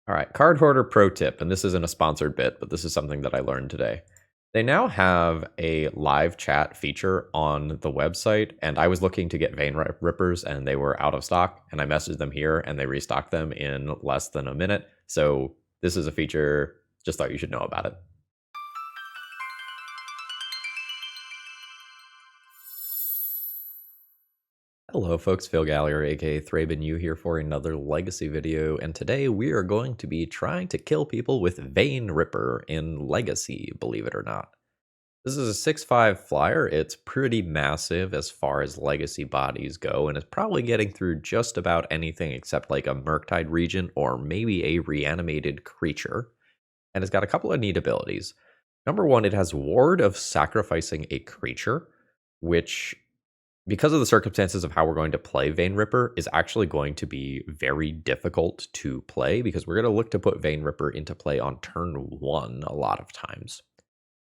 All right, Cardhoarder pro tip, and this isn't a sponsored bit, but this is something that I learned today. They now have a live chat feature on the website, and I was looking to get vein rippers, and they were out of stock, and I messaged them here, and they restocked them in less than a minute. So this is a feature, just thought you should know about it. Hello folks, Phil Gallagher, aka ThrabenU here for another Legacy video, and today we are going to be trying to kill people with Vein Ripper in Legacy, believe it or not. This is a 6/5 flyer. It's pretty massive as far as Legacy bodies go, and it's probably getting through just about anything except like a Murktide region or maybe a reanimated creature. And it's got a couple of neat abilities. Number one, it has Ward of sacrificing a creature, which, because of the circumstances of how we're going to play Vein Ripper, is actually going to be very difficult to play because we're going to look to put Vein Ripper into play on turn 1 a lot of times.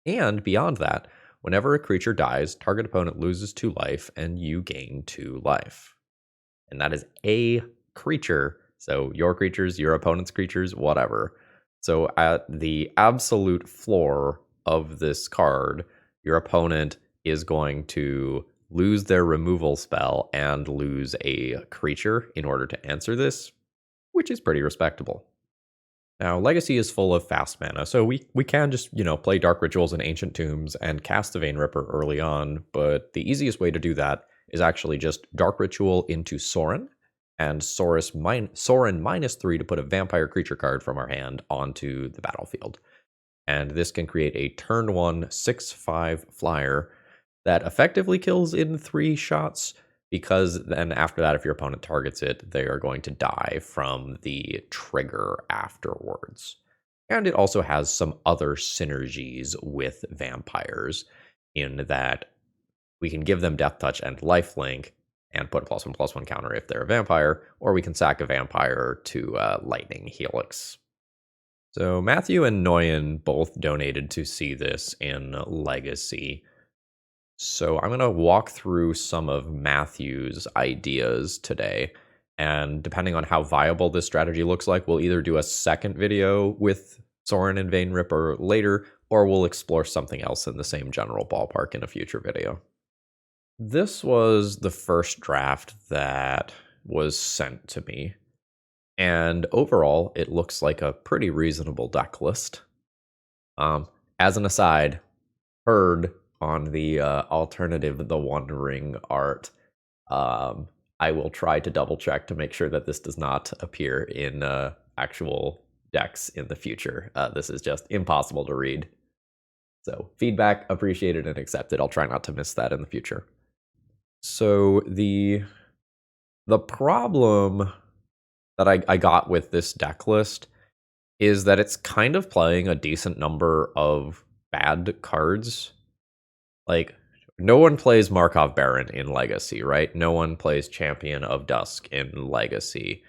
And beyond that, whenever a creature dies, target opponent loses 2 life and you gain 2 life. And that is a creature, so your creatures, your opponent's creatures, whatever. So at the absolute floor of this card, your opponent is going to lose their removal spell and lose a creature in order to answer this, which is pretty respectable. Now, Legacy is full of fast mana, so we can just, play Dark Rituals and Ancient Tombs and cast the Vein Ripper early on, but the easiest way to do that is actually just Dark Ritual into Sorin, and Sorin -3 to put a vampire creature card from our hand onto the battlefield. And this can create a turn 1 6/5 flyer that effectively kills in 3 shots, because then after that, if your opponent targets it, they are going to die from the trigger afterwards. And it also has some other synergies with vampires in that we can give them Death Touch and Lifelink and put a +1/+1 counter if they're a vampire, or we can sack a vampire to Lightning Helix. So Matthew and Noyan both donated to see this in Legacy. So I'm going to walk through some of Matthew's ideas today, and depending on how viable this strategy looks like, we'll either do a second video with Sorin and Vein Ripper later, or we'll explore something else in the same general ballpark in a future video. This was the first draft that was sent to me, and overall, it looks like a pretty reasonable deck list. As an aside, heard on the alternative The One Ring art. I will try to double check to make sure that this does not appear in actual decks in the future. This is just impossible to read. So feedback appreciated and accepted. I'll try not to miss that in the future. So the problem that I got with this deck list is that it's kind of playing a decent number of bad cards. Like, no one plays Markov Baron in Legacy, right? No one plays Champion of Dusk in Legacy.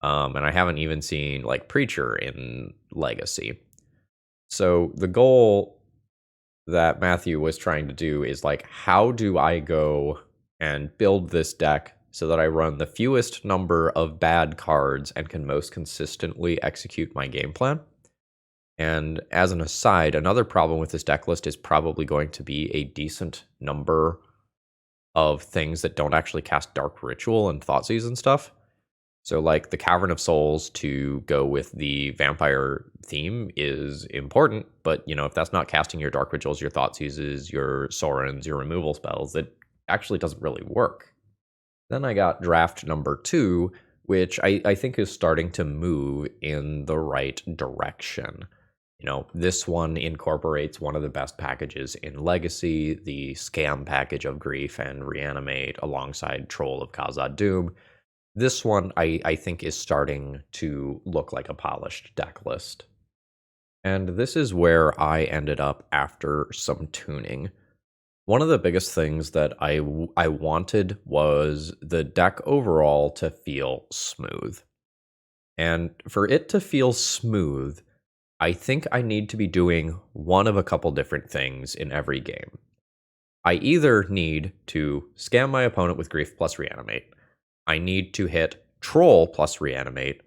And I haven't even seen, like, Preacher in Legacy. So the goal that Matthew was trying to do is, like, how do I go and build this deck so that I run the fewest number of bad cards and can most consistently execute my game plan? And as an aside, another problem with this deck list is probably going to be a decent number of things that don't actually cast Dark Ritual and Thoughtseize and stuff. So like the Cavern of Souls to go with the vampire theme is important, but if that's not casting your Dark Rituals, your Thoughtseizes, your Sorins, your removal spells, it actually doesn't really work. Then I got draft number 2, which I think is starting to move in the right direction. This one incorporates one of the best packages in Legacy, the Scam package of Grief and Reanimate alongside Troll of Khazad-dum. This one I think is starting to look like a polished deck list. And this is where I ended up after some tuning. One of the biggest things that I wanted was the deck overall to feel smooth. And for it to feel smooth, I think I need to be doing one of a couple different things in every game. I either need to scam my opponent with Grief plus Reanimate, I need to hit Troll plus Reanimate,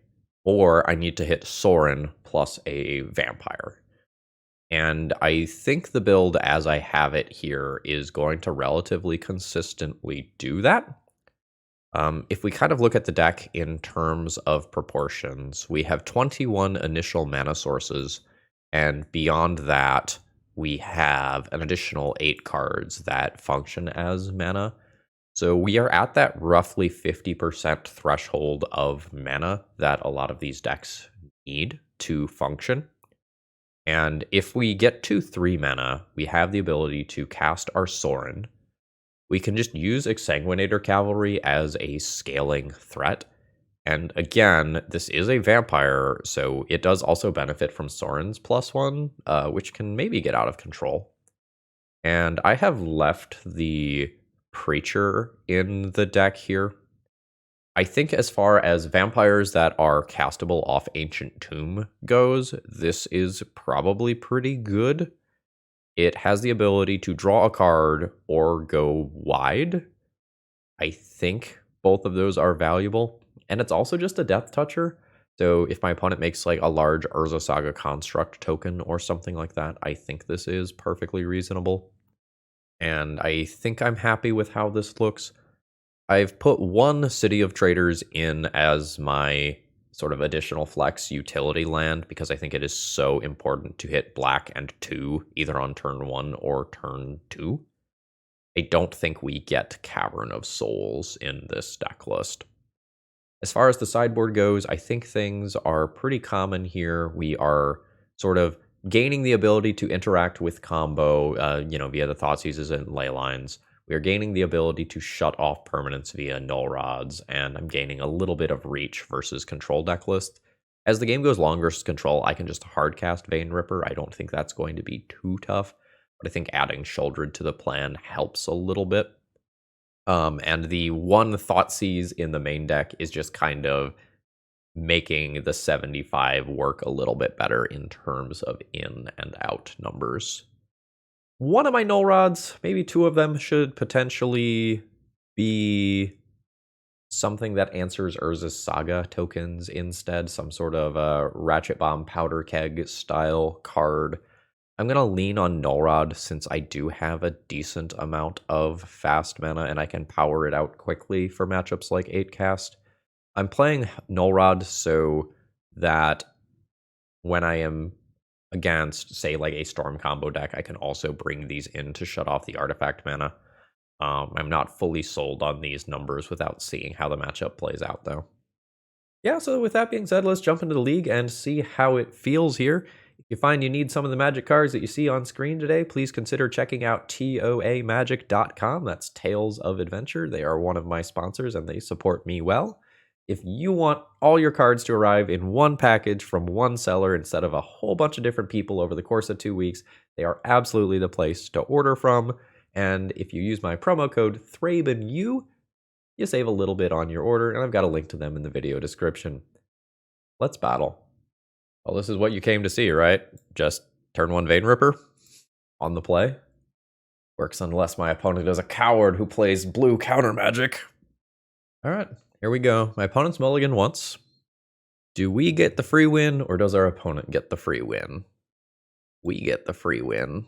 or I need to hit Sorin plus a vampire. And I think the build as I have it here is going to relatively consistently do that. If we kind of look at the deck in terms of proportions, we have 21 initial mana sources, and beyond that, we have an additional 8 cards that function as mana. So we are at that roughly 50% threshold of mana that a lot of these decks need to function. And if we get to 3 mana, we have the ability to cast our Sorin. We can just use Exsanguinator Cavalry as a scaling threat. And again, this is a vampire, so it does also benefit from Sorin's +1, which can maybe get out of control. And I have left the Preacher in the deck here. I think as far as vampires that are castable off Ancient Tomb goes, this is probably pretty good. It has the ability to draw a card or go wide. I think both of those are valuable. And it's also just a Death Toucher. So if my opponent makes like a large Urza Saga Construct token or something like that, I think this is perfectly reasonable. And I think I'm happy with how this looks. I've put one City of Traders in as my sort of additional flex utility land because I think it is so important to hit black and 2 either on turn 1 or turn 2. I don't think we get Cavern of Souls in this deck list. As far as the sideboard goes, I think things are pretty common here. We are sort of gaining the ability to interact with combo, via the Thoughtseizes and Leylines. We are gaining the ability to shut off permanents via Null Rods, and I'm gaining a little bit of reach versus control deck list. As the game goes long versus control, I can just hardcast Vein Ripper. I don't think that's going to be too tough, but I think adding Sheoldred to the plan helps a little bit. And the one Thoughtseize in the main deck is just kind of making the 75 work a little bit better in terms of in and out numbers. One of my Null Rods, maybe 2 of them, should potentially be something that answers Urza's Saga tokens instead, some sort of a Ratchet Bomb Powder Keg style card. I'm going to lean on Null Rod since I do have a decent amount of fast mana and I can power it out quickly for matchups like 8-cast. I'm playing Null Rod so that when I am against, say, like a Storm combo deck, I can also bring these in to shut off the artifact mana. I'm not fully sold on these numbers without seeing how the matchup plays out, though. Yeah, so with that being said, let's jump into the league and see how it feels here. If you find you need some of the magic cards that you see on screen today, please consider checking out toamagic.com. That's Tales of Adventure. They are one of my sponsors and they support me well. If you want all your cards to arrive in one package from one seller instead of a whole bunch of different people over the course of 2 weeks, they are absolutely the place to order from. And if you use my promo code ThrabenU, you save a little bit on your order, and I've got a link to them in the video description. Let's battle. Well, this is what you came to see, right? Just turn 1 Vein Ripper on the play. Works unless my opponent is a coward who plays blue counter magic. All right. Here we go. My opponent's mulligan once. Do we get the free win, or does our opponent get the free win? We get the free win.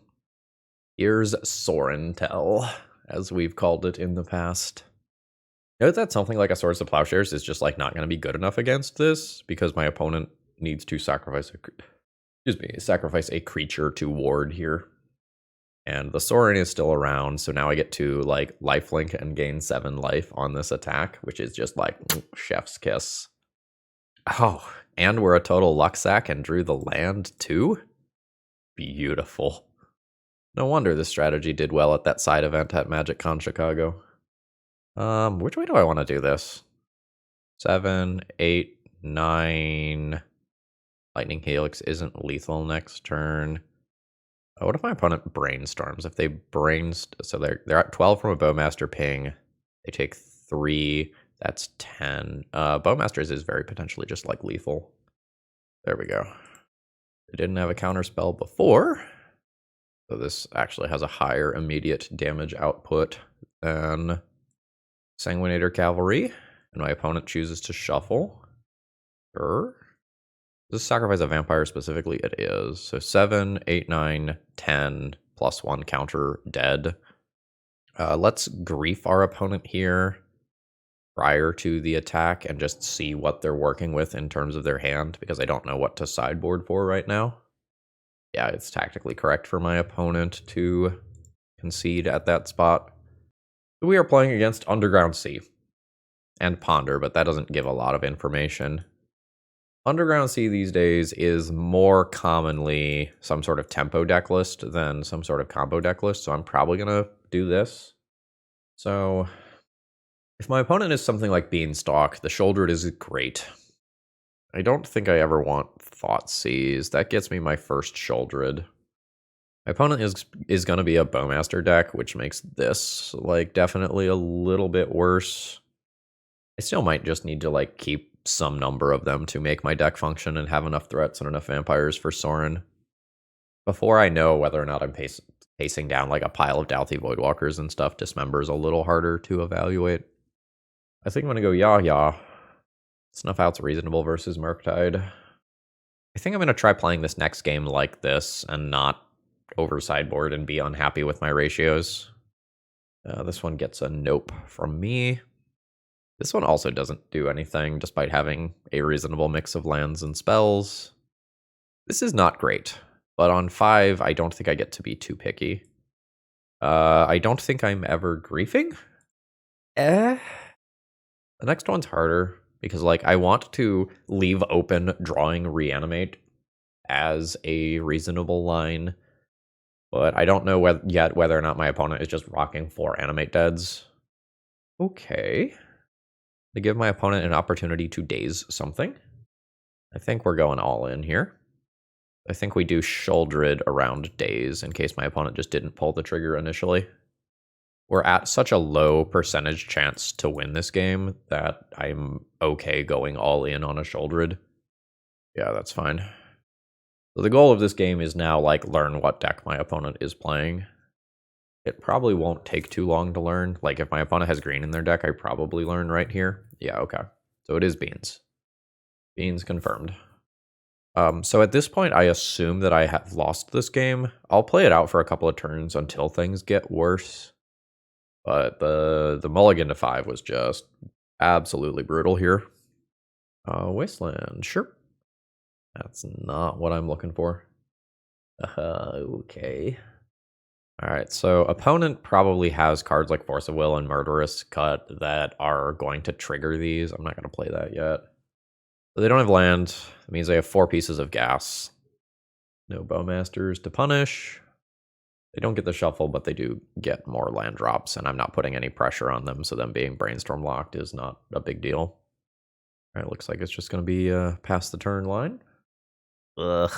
Here's Sorin Tell, as we've called it in the past. Note that something like a Swords to Plowshares is just like not going to be good enough against this, because my opponent needs to sacrifice a creature to ward here. And the Sorin is still around, so now I get to like lifelink and gain 7 life on this attack, which is just like chef's kiss. Oh, and we're a total luck sack and drew the land too? Beautiful. No wonder this strategy did well at that side event at MagicCon Chicago. Which way do I want to do this? 7, 8, 9. Lightning Helix isn't lethal next turn. What if my opponent brainstorms? If they so they're at 12 from a Bowmaster ping. They take 3. That's 10. Bowmasters is very potentially just like lethal. There we go. They didn't have a counter spell before, so this actually has a higher immediate damage output than Exsanguinator Cavalry, and my opponent chooses to shuffle. Sure. Does this sacrifice a vampire specifically? It is. So 7, 8, 9, 10, +1 counter dead. Let's grief our opponent here prior to the attack and just see what they're working with in terms of their hand, because I don't know what to sideboard for right now. Yeah, it's tactically correct for my opponent to concede at that spot. We are playing against Underground Sea and Ponder, but that doesn't give a lot of information. Underground Sea these days is more commonly some sort of tempo deck list than some sort of combo deck list, so I'm probably going to do this. So if my opponent is something like Beanstalk, the Shouldered is great. I don't think I ever want Thoughtseize. That gets me my first Shouldered. My opponent is going to be a Bowmaster deck, which makes this like definitely a little bit worse. I still might just need to like keep some number of them to make my deck function and have enough threats and enough vampires for Sorin. Before I know whether or not I'm pacing down like a pile of Douthie Voidwalkers and stuff, Dismember's a little harder to evaluate. I think I'm going to go Yah. Snuff Out's reasonable versus Murktide. I think I'm going to try playing this next game like this and not over sideboard and be unhappy with my ratios. This one gets a nope from me. This one also doesn't do anything, despite having a reasonable mix of lands and spells. This is not great, but on 5, I don't think I get to be too picky. I don't think I'm ever griefing. The next one's harder, because like I want to leave open drawing Reanimate as a reasonable line, but I don't know yet whether or not my opponent is just rocking 4 Animate Deads. Okay. To give my opponent an opportunity to daze something. I think we're going all in here. I think we do Shouldered around daze in case my opponent just didn't pull the trigger initially. We're at such a low percentage chance to win this game that I'm okay going all in on a Shouldered. Yeah, that's fine. So the goal of this game is now like learn what deck my opponent is playing. It probably won't take too long to learn. Like, if my opponent has green in their deck, I probably learn right here. Yeah, okay. So it is Beans. Beans confirmed. So at this point, I assume that I have lost this game. I'll play it out for a couple of turns until things get worse. But the mulligan to 5 was just absolutely brutal here. Wasteland, sure. That's not what I'm looking for. Okay. All right, so opponent probably has cards like Force of Will and Murderous Cut that are going to trigger these. I'm not going to play that yet. So they don't have land. That means they have 4 pieces of gas. No Bowmasters to punish. They don't get the shuffle, but they do get more land drops, and I'm not putting any pressure on them, so them being Brainstorm locked is not a big deal. All right, looks like it's just going to be past the turn line. Ugh.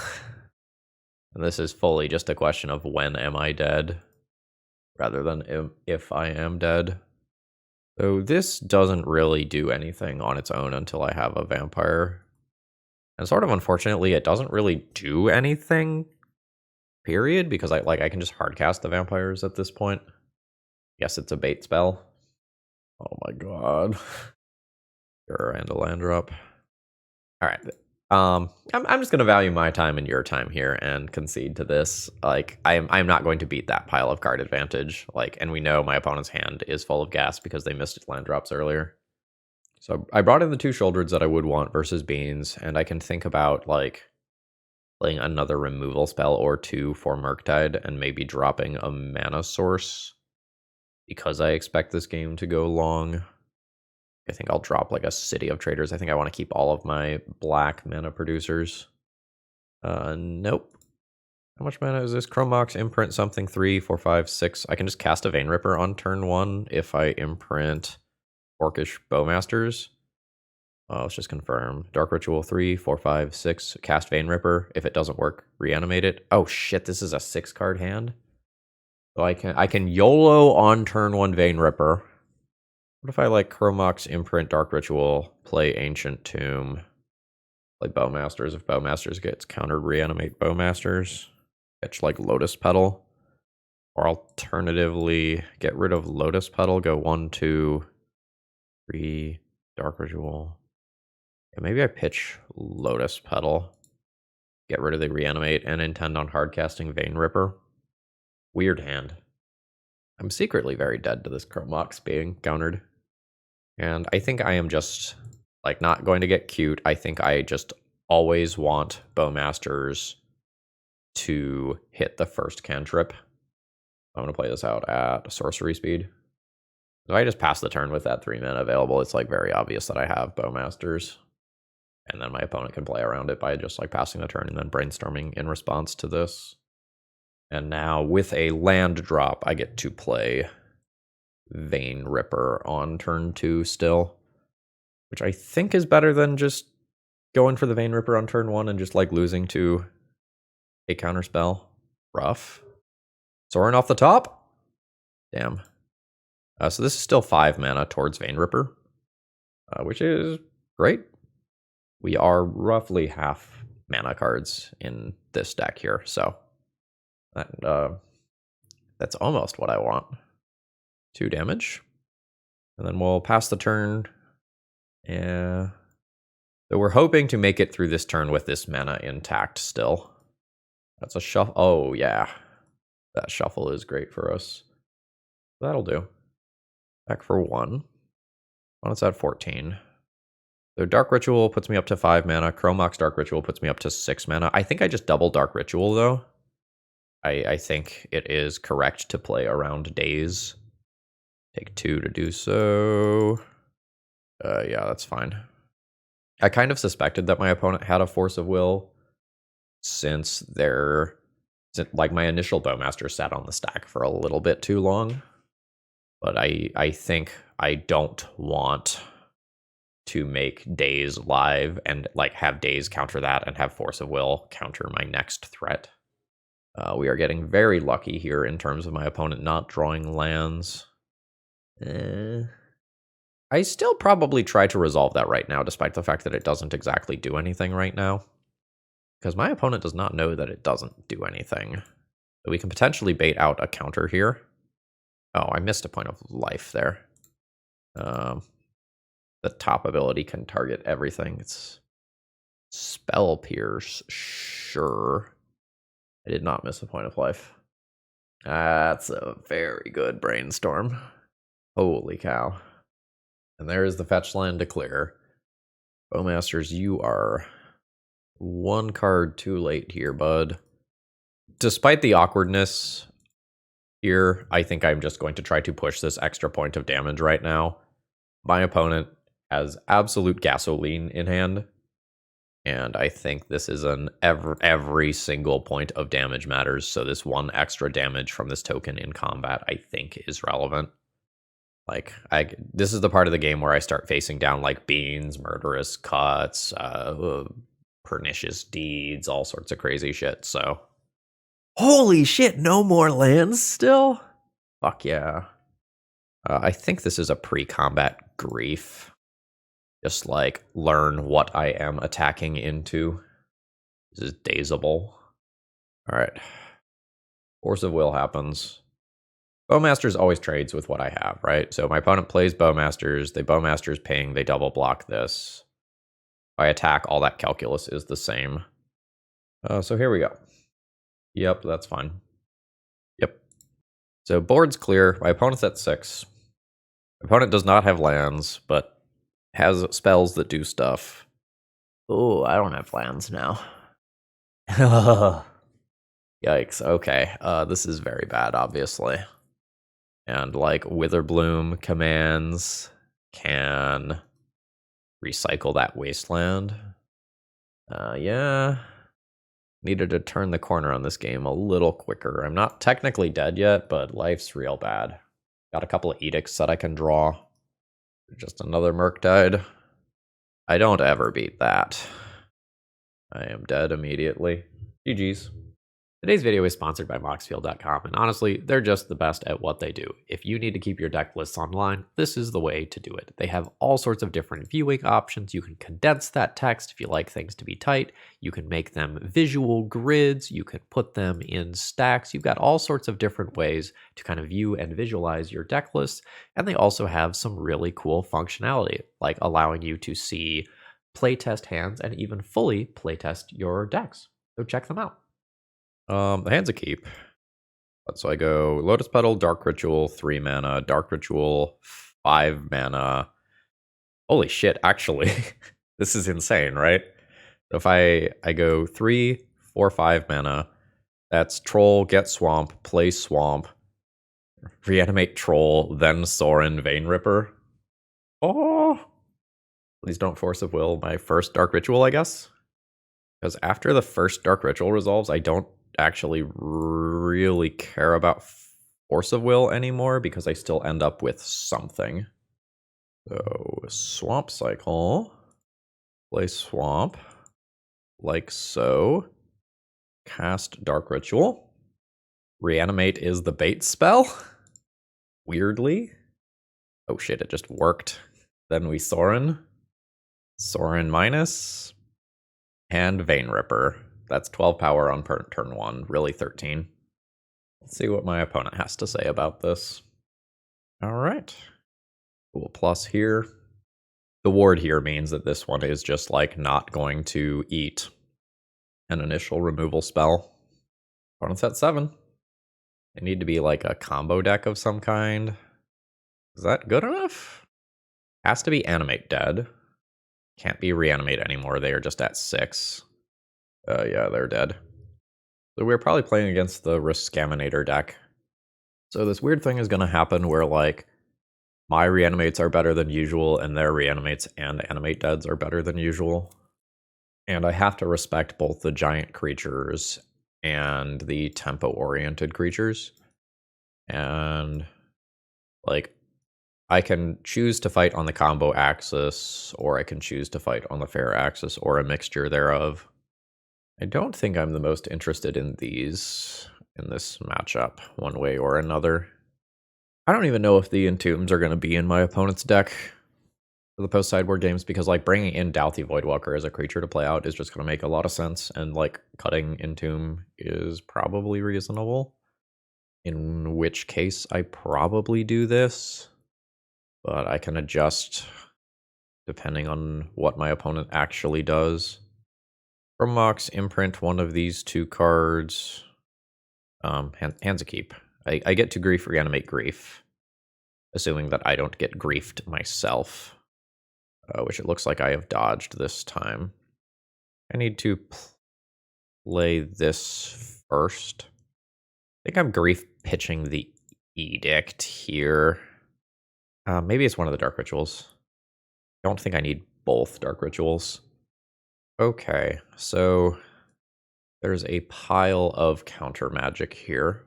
And this is fully just a question of when am I dead, rather than if I am dead. So this doesn't really do anything on its own until I have a vampire. And sort of unfortunately, it doesn't really do anything, period, because I can just hardcast the vampires at this point. Yes, it's a bait spell. Oh my god. Sure, and a land drop. All right. I'm just gonna value my time and your time here and concede to this. Like, I'm not going to beat that pile of card advantage. Like, and we know my opponent's hand is full of gas because they missed land drops earlier. So I brought in the 2 Shouldereds that I would want versus Beans, and I can think about like playing another removal spell or 2 for Murktide and maybe dropping a mana source because I expect this game to go long. I think I'll drop like a City of Traders. I think I want to keep all of my black mana producers. Nope. How much mana is this? Chrome Mox, imprint something, 3, 4, 5, 6. I can just cast a Vein Ripper on turn 1 if I imprint Orcish Bowmasters. Let's just confirm. Dark Ritual, 3, 4, 5, 6. Cast Vein Ripper. If it doesn't work, reanimate it. Oh shit, this is a 6-card hand. So I can YOLO on turn 1 Vein Ripper. What if I like Chrome Mox, imprint Dark Ritual, play Ancient Tomb, play Bowmasters? If Bowmasters gets countered, reanimate Bowmasters, fetch like Lotus Petal, or alternatively get rid of Lotus Petal, go 1, 2, 3, Dark Ritual. Yeah, maybe I pitch Lotus Petal. Get rid of the Reanimate and intend on hardcasting Vein Ripper. Weird hand. I'm secretly very dead to this Chromox being countered. And I think I am just, like, not going to get cute. I think I just always want Bowmasters to hit the first cantrip. I'm going to play this out at sorcery speed. If I just pass the turn with that 3 mana available, it's like very obvious that I have Bowmasters. And then my opponent can play around it by just like passing the turn and then brainstorming in response to this. And now with a land drop, I get to play Vein Ripper on turn 2 still, which I think is better than just going for the Vein Ripper on turn 1 and just like losing to a counterspell. Rough. Sorin off the top. Damn. So this is still 5 mana towards Vein Ripper, which is great. We are roughly half mana cards in this deck here, so that's almost what I want. 2 damage. And then we'll pass the turn. Yeah. So we're hoping to make it through this turn with this mana intact still. That's a shuffle. Oh, yeah. That shuffle is great for us. That'll do. Back for 1. Well, it's at 14. So Dark Ritual puts me up to 5 mana. Chromox Dark Ritual puts me up to 6 mana. I think I just double Dark Ritual, though. I think it is correct to play around days. Take 2 to do so. Yeah, that's fine. I kind of suspected that my opponent had a Force of Will since like my initial Bowmaster sat on the stack for a little bit too long. But I think I don't want to make days live and like have days counter that and have Force of Will counter my next threat. We are getting very lucky here in terms of my opponent not drawing lands. I still probably try to resolve that right now, despite the fact that it doesn't exactly do anything right now. Because my opponent does not know that it doesn't do anything. So we can potentially bait out a counter here. Oh, I missed a point of life there. The top ability can target everything. It's Spell Pierce, sure. I did not miss a point of life. That's a very good brainstorm. Holy cow. And there is the fetch land to clear. Bowmasters, you are 1 card too late here, bud. Despite the awkwardness here, I think I'm just going to try to push this extra point of damage right now. My opponent has absolute gasoline in hand, and I think this is an every single point of damage matters, so this 1 extra damage from this token in combat I think is relevant. Like, this is the part of the game where I start facing down like Beans, Murderous Cuts, Pernicious Deeds, all sorts of crazy shit, so. Holy shit, no more lands still? Fuck yeah. I think this is a pre-combat grief. Just like learn what I am attacking into. This is dazable. Alright. Force of Will happens. Bowmasters always trades with what I have, right? So my opponent plays Bowmasters, they Bowmasters ping, they double block this. If I attack, all that calculus is the same. So here we go. Yep, that's fine. Yep. So board's clear. My opponent's at 6. My opponent does not have lands, but has spells that do stuff. Oh, I don't have lands now. Yikes. Okay. This is very bad, obviously. And like Witherbloom commands can recycle that wasteland. Yeah. Needed to turn the corner on this game a little quicker. I'm not technically dead yet, but life's real bad. Got a couple of edicts that I can draw. Just another Murktide. I don't ever beat that. I am dead immediately. GG's. Today's video is sponsored by Moxfield.com, and honestly, they're just the best at what they do. If you need to keep your deck lists online, this is the way to do it. They have all sorts of different viewing options. You can condense that text if you like things to be tight. You can make them visual grids. You can put them in stacks. You've got all sorts of different ways to kind of view and visualize your deck lists. And they also have some really cool functionality, like allowing you to see playtest hands and even fully playtest your decks. So check them out. The hand's a keep. So I go Lotus Petal, Dark Ritual, 3 mana, Dark Ritual, 5 mana. Holy shit, actually. This is insane, right? So if I go 3, 4, 5 mana, that's Troll, get Swamp, play Swamp, Reanimate Troll, then Sorin, Vein Ripper. Oh! Please don't Force of Will my first Dark Ritual, I guess. Because after the first Dark Ritual resolves, I don't actually really care about Force of Will anymore because I still end up with something. So, Swamp Cycle. Play Swamp. Like so. Cast Dark Ritual. Reanimate is the bait spell. Weirdly. Oh shit, it just worked. Then we Sorin. Sorin minus. And Vein Ripper. That's 12 power on turn 1, really 13. Let's see what my opponent has to say about this. Alright. Cool plus here. The ward here means that this one is just like not going to eat an initial removal spell. Opponent's at 7. They need to be like a combo deck of some kind. Is that good enough? Has to be Animate dead. Can't be Reanimate anymore. They are just at 6. Yeah, they're dead. So we're probably playing against the Exsanguinator deck. So this weird thing is going to happen where like my Reanimates are better than usual and their Reanimates and Animate deads are better than usual. And I have to respect both the giant creatures and the tempo-oriented creatures. And like I can choose to fight on the combo axis, or I can choose to fight on the fair axis, or a mixture thereof. I don't think I'm the most interested in these in this matchup, one way or another. I don't even know if the Entombs are going to be in my opponent's deck for the post-sideboard games, because like bringing in Douthie Voidwalker as a creature to play out is just going to make a lot of sense, and like cutting Entomb is probably reasonable. In which case, I probably do this, but I can adjust depending on what my opponent actually does. From Mox, imprint one of these 2 cards. Hands a keep. I get to Grief Reanimate Grief, assuming that I don't get griefed myself, which it looks like I have dodged this time. I need to play this first. I think I'm grief pitching the Edict here. Maybe it's one of the Dark Rituals. I don't think I need both Dark Rituals. Okay, so there's a pile of counter magic here.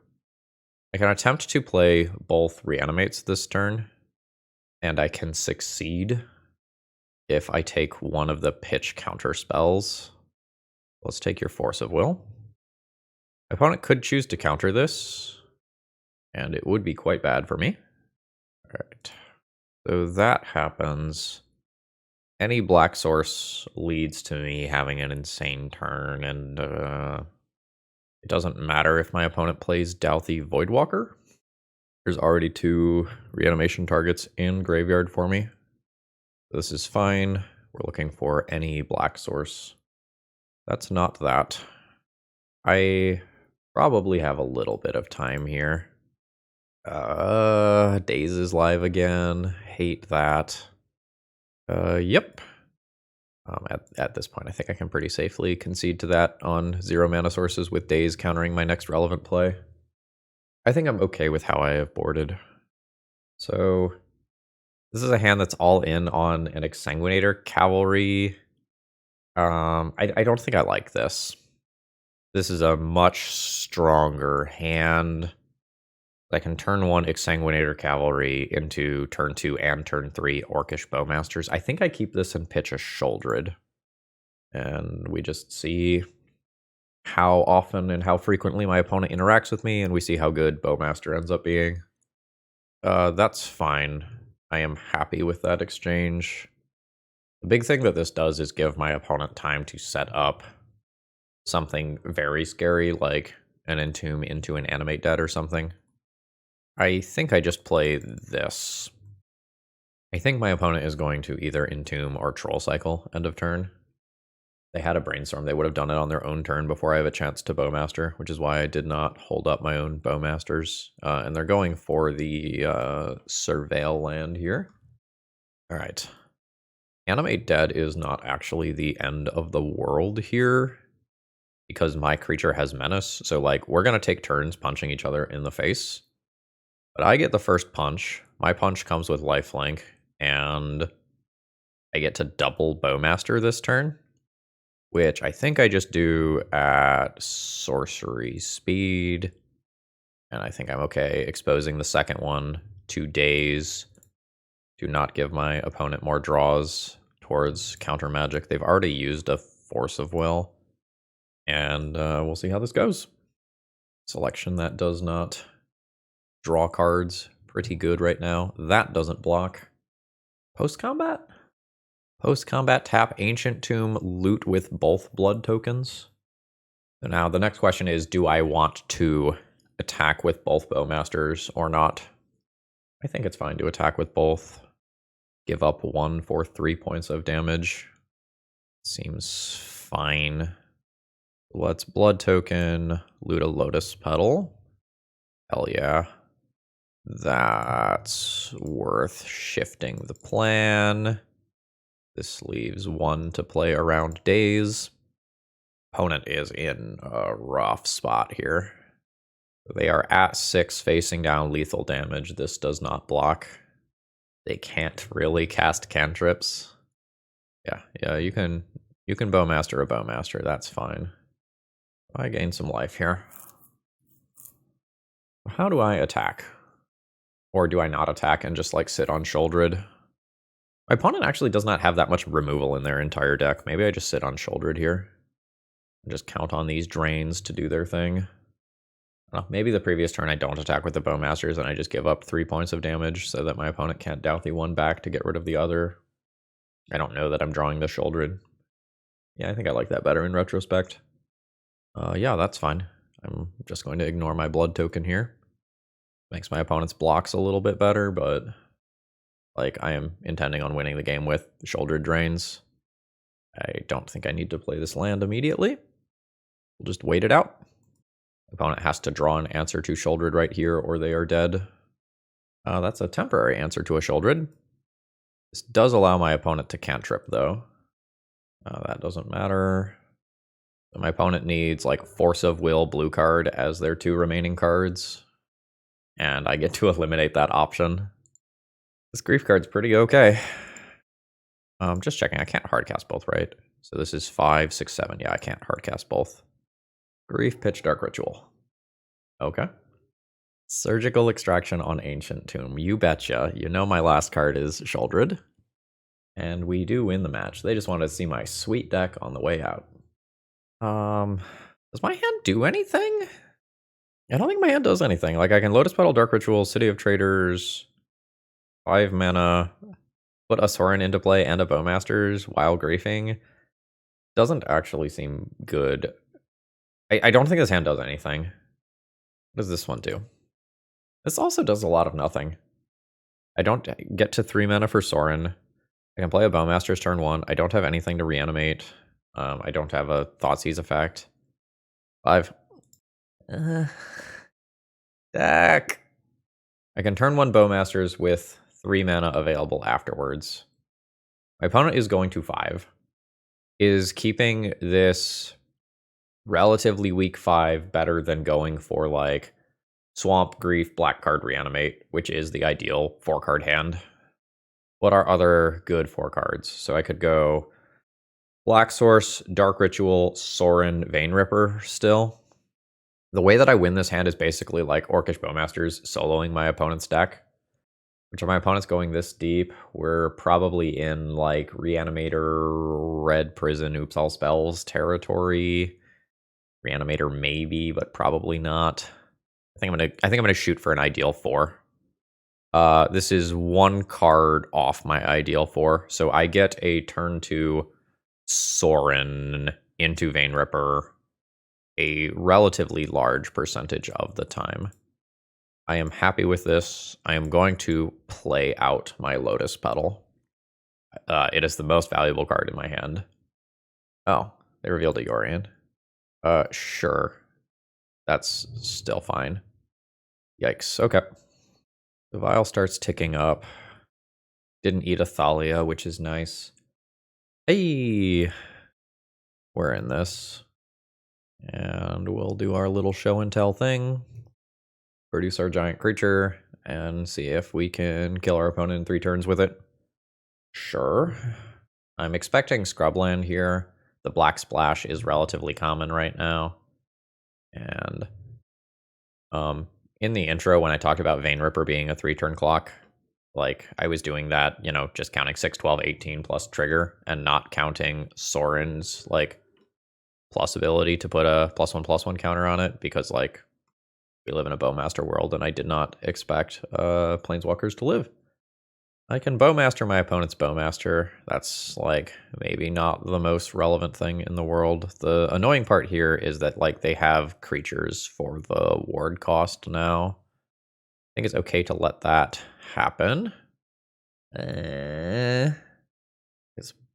I can attempt to play both Reanimates this turn, and I can succeed if I take one of the pitch counter spells. Let's take your Force of Will. My opponent could choose to counter this, and it would be quite bad for me. Alright, so that happens. Any black source leads to me having an insane turn, and it doesn't matter if my opponent plays Douthie Voidwalker. There's already 2 reanimation targets in graveyard for me. This is fine. We're looking for any black source. That's not that. I probably have a little bit of time here. Daze is live again. Hate that. Yep. At this point, I think I can pretty safely concede to that on 0 mana sources with Daze countering my next relevant play. I think I'm okay with how I have boarded. So this is a hand that's all in on an Exsanguinator Cavalry. I don't think I like this. This is a much stronger hand. I can turn 1 Exsanguinator Cavalry into turn 2 and turn 3 Orcish Bowmasters. I think I keep this and pitch a Sholdred. And we just see how often and how frequently my opponent interacts with me, and we see how good Bowmaster ends up being. That's fine. I am happy with that exchange. The big thing that this does is give my opponent time to set up something very scary, like an Entomb into an Animate dead or something. I think I just play this. I think my opponent is going to either Entomb or Troll Cycle end of turn. they had a brainstorm, they would have done it on their own turn before I have a chance to Bowmaster, which is why I did not hold up my own Bowmasters. And they're going for the Surveil land here. All right. Animate Dead is not actually the end of the world here, because my creature has Menace. So, like, we're going to take turns punching each other in the face. But I get the first punch. My punch comes with lifelink, and I get to double Bowmaster this turn, which I think I just do at sorcery speed. And I think I'm okay exposing the second one to daze to not give my opponent more draws towards counter magic. They've already used a Force of Will, and we'll see how this goes. Selection that does not draw cards. Pretty good right now. That doesn't block. Post-combat? Post-combat, tap Ancient Tomb, loot with both blood tokens. So now the next question is, do I want to attack with both Bowmasters or not? I think it's fine to attack with both. Give up 1 for 3 points of damage. Seems fine. Let's blood token, loot a Lotus Petal. Hell yeah. That's worth shifting the plan. This leaves 1 to play around days. Opponent is in a rough spot here. They are at 6 facing down lethal damage. This does not block. They can't really cast cantrips. Yeah, you can Bowmaster a Bowmaster, that's fine. I gain some life here. How do I attack? Or do I not attack and just like sit on Shouldered? My opponent actually does not have that much removal in their entire deck. Maybe I just sit on Shouldered here. And just count on these drains to do their thing. Maybe the previous turn I don't attack with the Bowmasters and I just give up 3 points of damage so that my opponent can't Douthie 1 back to get rid of the other. I don't know that I'm drawing the Shouldered. Yeah, I think I like that better in retrospect. Yeah, that's fine. I'm just going to ignore my blood token here. Makes my opponent's blocks a little bit better, but like I am intending on winning the game with Shouldered drains. I don't think I need to play this land immediately. We'll just wait it out. Opponent has to draw an answer to Shouldered right here, or they are dead. That's a temporary answer to a Shouldered. This does allow my opponent to cantrip, though. That doesn't matter. So my opponent needs, like, Force of Will blue card as their 2 remaining cards. And I get to eliminate that option. This grief card's pretty okay. Just checking, I can't hardcast both, right? So this is 5, 6, 7. Yeah, I can't hardcast both. Grief, Pitch Dark Ritual. Okay. Surgical Extraction on Ancient Tomb. You betcha. You know my last card is Shouldered. And we do win the match. They just wanted to see my sweet deck on the way out. Does my hand do anything? I don't think my hand does anything. Like, I can Lotus Petal, Dark Ritual, City of Traders, 5 mana, put a Sorin into play and a Bowmasters while griefing. Doesn't actually seem good. I don't think this hand does anything. What does this one do? This also does a lot of nothing. I don't get to 3 mana for Sorin. I can play a Bowmasters turn 1. I don't have anything to reanimate. I don't have a Thoughtseize effect. 5. Deck. I can turn 1 Bowmasters with 3 mana available afterwards. My opponent is going to 5. Is keeping this relatively weak 5 better than going for, like, Swamp, Grief, Black card, Reanimate, which is the ideal 4-card hand. What are other good 4 cards? So I could go Black Source, Dark Ritual, Sorin, Vein Ripper still. The way that I win this hand is basically like Orcish Bowmasters soloing my opponent's deck. Which if my opponent's going this deep, we're probably in like Reanimator, Red Prison, Oops All Spells territory. Reanimator maybe, but probably not. I think I'm gonna shoot for an ideal 4. This is 1 card off my ideal 4, so I get a turn 2 Sorin into Vein Ripper a relatively large percentage of the time. I am happy with this. I am going to play out my Lotus Petal. It is the most valuable card in my hand. Oh, They revealed a Yorian. Sure. That's still fine. Yikes. Okay. The vial starts ticking up. Didn't eat a Thalia, which is nice. Hey! We're in this. And we'll do our little show and tell thing. Produce our giant creature and see if we can kill our opponent in 3 turns with it. Sure. I'm expecting Scrubland here. The black splash is relatively common right now. And in the intro, when I talked about Vein Ripper being a 3-turn clock, like I was doing that, you know, just counting 6, 12, 18 plus trigger and not counting Sorin's like plus ability to put a +1/+1 counter on it, because like we live in a Bowmaster world and I did not expect Planeswalkers to live. I can Bowmaster my opponent's Bowmaster. That's like maybe not the most relevant thing in the world. The annoying part here is that like they have creatures for the ward cost now. I think it's okay to let that happen. It's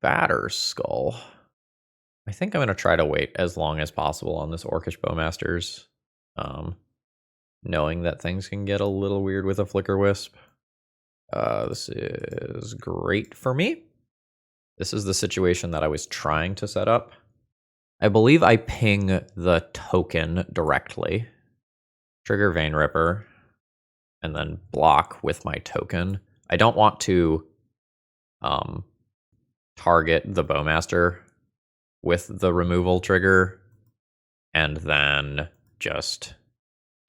Batter Skull. I think I'm going to try to wait as long as possible on this Orcish Bowmasters, knowing that things can get a little weird with a Flicker Wisp. This is great for me. This is the situation that I was trying to set up. I believe I ping the token directly, trigger Vein Ripper, and then block with my token. I don't want to target the Bowmaster with the removal trigger and then just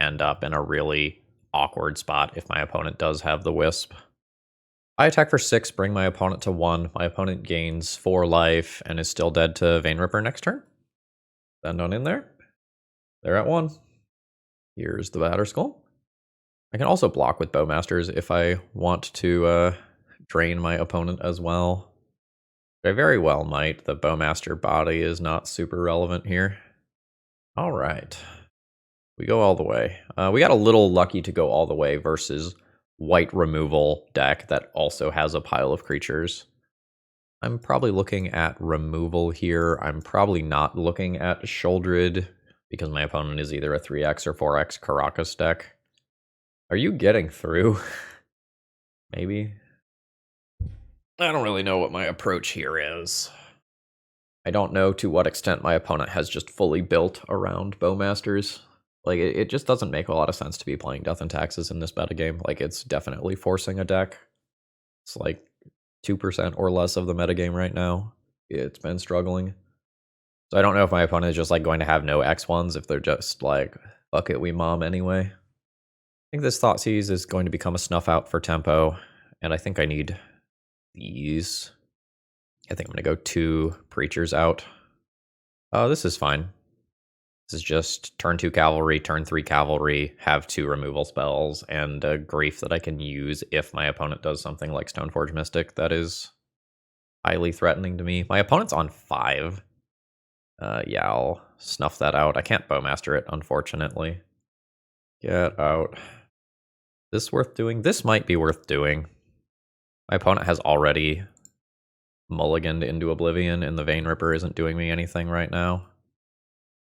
end up in a really awkward spot if my opponent does have the Wisp. I attack for 6, bring my opponent to 1. My opponent gains 4 life and is still dead to Vein Ripper next turn. Send on in there. They're at 1. Here's the Batter Skull. I can also block with Bowmasters if I want to drain my opponent as well. I very well might. The Bowmaster body is not super relevant here. All right. We go all the way. We got a little lucky to go all the way versus white removal deck that also has a pile of creatures. I'm probably looking at removal here. I'm probably not looking at Sholdred because my opponent is either a 3x or 4x Caracas deck. Are you getting through? Maybe. I don't really know what my approach here is. I don't know to what extent my opponent has just fully built around Bowmasters. Like, it just doesn't make a lot of sense to be playing Death and Taxes in this metagame. Like, it's definitely forcing a deck. It's like 2% or less of the metagame right now. It's been struggling. So I don't know if my opponent is just like going to have no X1s, if they're just like, fuck it, we mom anyway. I think this Thoughtseize is going to become a snuff out for tempo, and I think I need these. I think I'm going to go 2 Preachers out. This is fine. This is just turn 2 Cavalry, turn 3 Cavalry, have 2 removal spells, and a Grief that I can use if my opponent does something like Stoneforge Mystic that is highly threatening to me. My opponent's on 5. Yeah, I'll snuff that out. I can't Bowmaster it, unfortunately. Get out. This worth doing? This might be worth doing. My opponent has already mulliganed into Oblivion, and the Vein Ripper isn't doing me anything right now.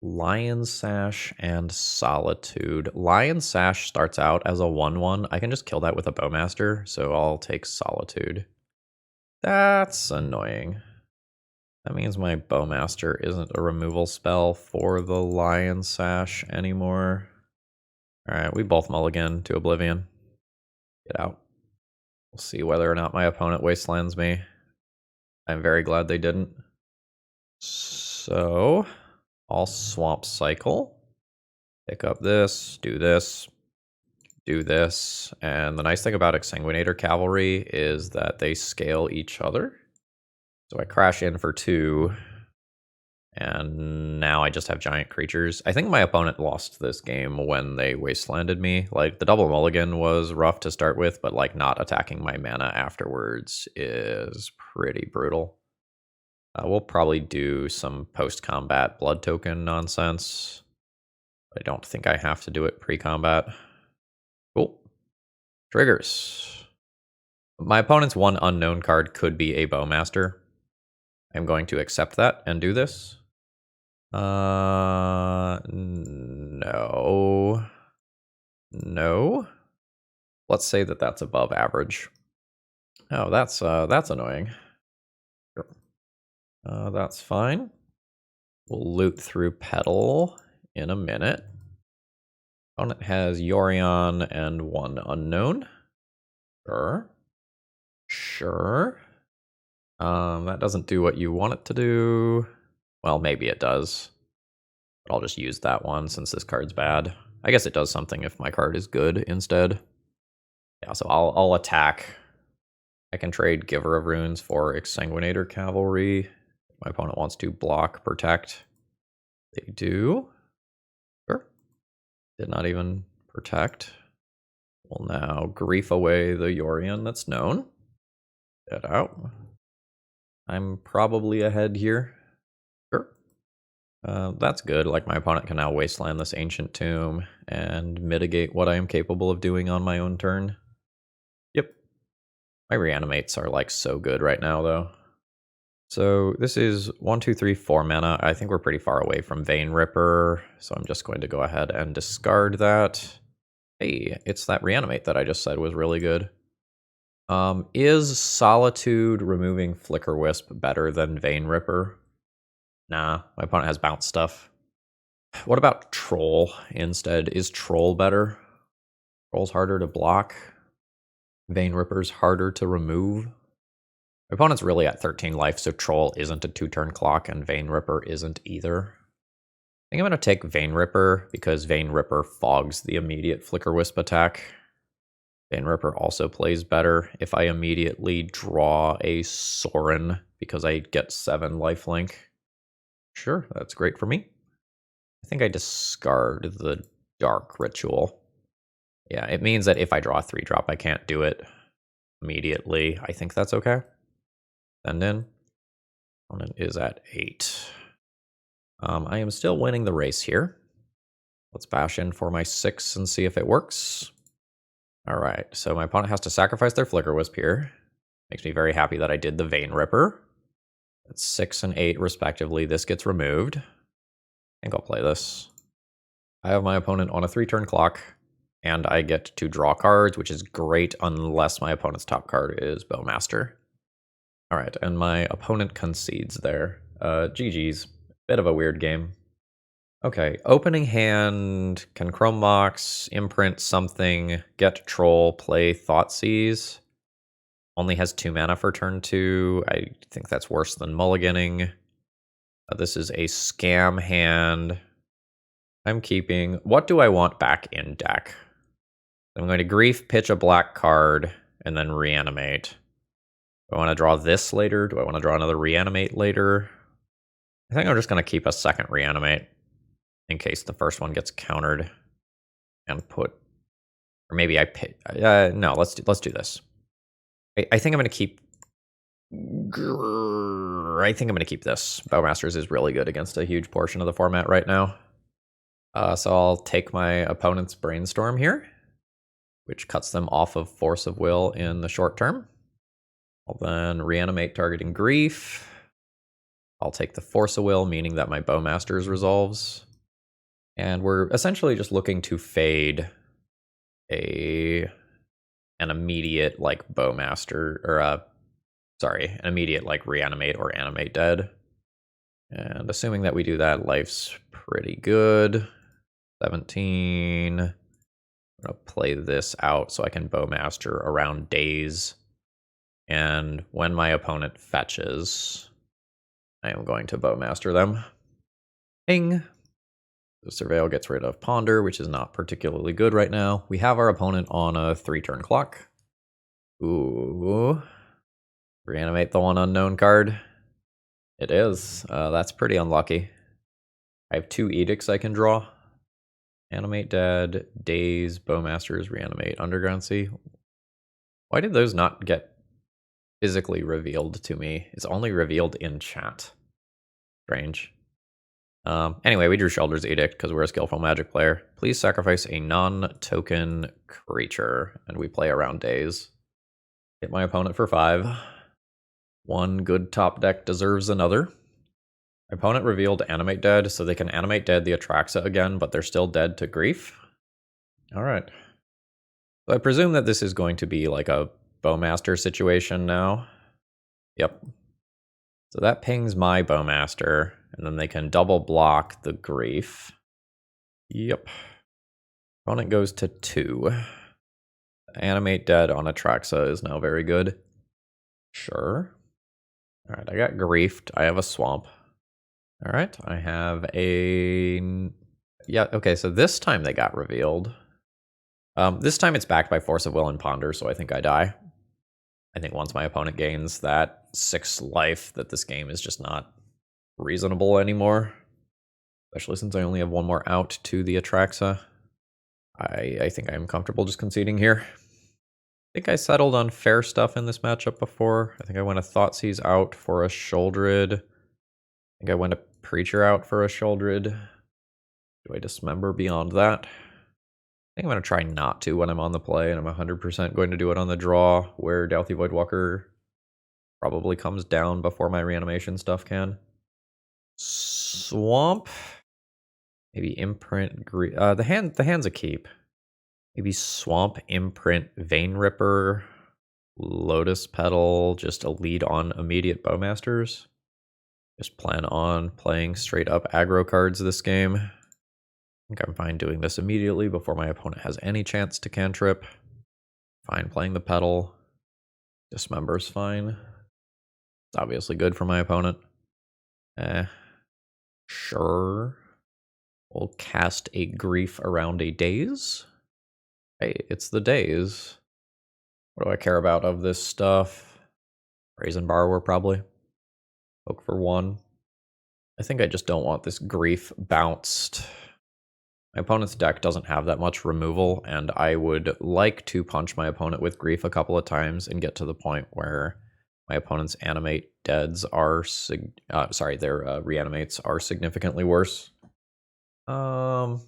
Lion Sash and Solitude. Lion Sash starts out as a 1/1. I can just kill that with a Bowmaster, so I'll take Solitude. That's annoying. That means my Bowmaster isn't a removal spell for the Lion Sash anymore. Alright, we both mulligan to Oblivion. Get out. We'll see whether or not my opponent wastelands me. I'm very glad they didn't. So, I'll Swamp Cycle. Pick up this, do this, do this. And the nice thing about Exsanguinator Cavalry is that they scale each other. So I crash in for 2. And now I just have giant creatures. I think my opponent lost this game when they wastelanded me. Like, the double mulligan was rough to start with, but like not attacking my mana afterwards is pretty brutal. We'll probably do some post-combat blood token nonsense. I don't think I have to do it pre-combat. Cool. Triggers. My opponent's one unknown card could be a Bowmaster. I'm going to accept that and do this. No. No. Let's say that that's above average. Oh, that's annoying. Sure. That's fine. We'll loot through Petal in a minute. Opponent has Yorion and one unknown. Sure. Sure. That doesn't do what you want it to do. Well, maybe it does. But I'll just use that one since this card's bad. I guess it does something if my card is good instead. Yeah, so I'll attack. I can trade Giver of Runes for Exsanguinator Cavalry. My opponent wants to block, protect. They do. Sure. Did not even protect. We'll now grief away the Yorion that's known. Get out. I'm probably ahead here. Sure. That's good. Like, my opponent can now wasteland this Ancient Tomb and mitigate what I am capable of doing on my own turn. Yep. My Reanimates are, like, so good right now, though. So this is 1, 2, 3, 4 mana. I think we're pretty far away from Vein Ripper, so I'm just going to go ahead and discard that. Hey, it's that Reanimate that I just said was really good. Is Solitude removing Flicker Wisp better than Vein Ripper? Nah, my opponent has bounce stuff. What about Troll instead? Is Troll better? Troll's harder to block. Vein Ripper's harder to remove. My opponent's really at 13 life, so Troll isn't a 2-turn clock, and Vein Ripper isn't either. I think I'm going to take Vein Ripper, because Vein Ripper fogs the immediate Flicker Wisp attack. Vein Ripper also plays better if I immediately draw a Sorin, because I get 7 lifelink. Sure, that's great for me. I think I discard the Dark Ritual. Yeah, it means that if I draw a 3-drop, I can't do it immediately. I think that's okay. Send in. Opponent is at 8. I am still winning the race here. Let's bash in for my 6 and see if it works. All right, so my opponent has to sacrifice their Flicker Wisp here. Makes me very happy that I did the Vein Ripper. That's 6 and 8 respectively. This gets removed. I think I'll play this. I have my opponent on a 3-turn clock, and I get to draw cards, which is great unless my opponent's top card is Bowmaster. All right, and my opponent concedes there. GG's. Bit of a weird game. Okay, opening hand, can Chrome Mox, imprint something, get Troll, play Thoughtseize. Only has 2 mana for turn 2. I think that's worse than mulliganing. This is a scam hand. I'm keeping. What do I want back in deck? I'm going to Grief, pitch a black card, and then Reanimate. Do I want to draw this later? Do I want to draw another Reanimate later? I think I'm just going to keep a second Reanimate in case the first one gets countered and put. Or maybe I pit. No, let's do this. I think I'm going to keep. I think I'm going to keep this. Bowmasters is really good against a huge portion of the format right now. So I'll take my opponent's Brainstorm here, which cuts them off of Force of Will in the short term. I'll then Reanimate targeting Grief. I'll take the Force of Will, meaning that my Bowmasters resolves. And we're essentially just looking to fade an immediate like Bowmaster, or an immediate like Reanimate or Animate Dead. And assuming that we do that, life's pretty good. 17. I'm gonna play this out so I can Bowmaster around days. And when my opponent fetches, I am going to Bowmaster them. Ping. The Surveil gets rid of Ponder, which is not particularly good right now. We have our opponent on a 3-turn clock. Ooh. Reanimate the one unknown card. It is. That's pretty unlucky. I have 2 edicts I can draw. Animate Dead, Daze, Bowmasters, Reanimate, Underground Sea. Why did those not get physically revealed to me? It's only revealed in chat. Strange. Anyway, we drew Sheldur's Edict because we're a skillful Magic player. Please sacrifice a non-token creature, and we play around Daze. Hit my opponent for 5. One good top deck deserves another. Opponent revealed Animate dead, so they can Animate dead the Atraxa again, but they're still dead to grief. Alright. So I presume that this is going to be like a Bowmaster situation now. Yep. So that pings my Bowmaster, and then they can double block the grief. Yep. Opponent goes to 2. Animate dead on Atraxa is now very good. Sure. Alright, I got griefed. I have a swamp. Alright, I have a... Yeah, okay, so this time they got revealed. This time it's backed by Force of Will and Ponder, so I think I die. I think once my opponent gains that 6 life, that this game is just not reasonable anymore. Especially since I only have 1 more out to the Atraxa. I think I'm comfortable just conceding here. I think I settled on fair stuff in this matchup before. I think I went a Thoughtseize out for a Sheoldred. I think I went a Preacher out for a Sheoldred. Do I dismember beyond that? I think I'm going to try not to when I'm on the play, and I'm 100% going to do it on the draw, where Douthie Voidwalker probably comes down before my reanimation stuff can. Swamp. Maybe Imprint. The hand's a keep. Maybe Swamp, Imprint, Vein Ripper, Lotus Petal, just a lead on immediate Bowmasters. Just plan on playing straight up aggro cards this game. I think I'm fine doing this immediately before my opponent has any chance to cantrip. Fine playing the Petal. Dismember's fine. It's obviously good for my opponent. Sure. We'll cast a Grief around a Daze. Hey, it's the Daze. What do I care about of this stuff? Brazen Borrower, probably. Poke for 1. I think I just don't want this Grief bounced. My opponent's deck doesn't have that much removal, and I would like to punch my opponent with Grief a couple of times and get to the point where my opponent's Animate deads are... their Reanimates are significantly worse. So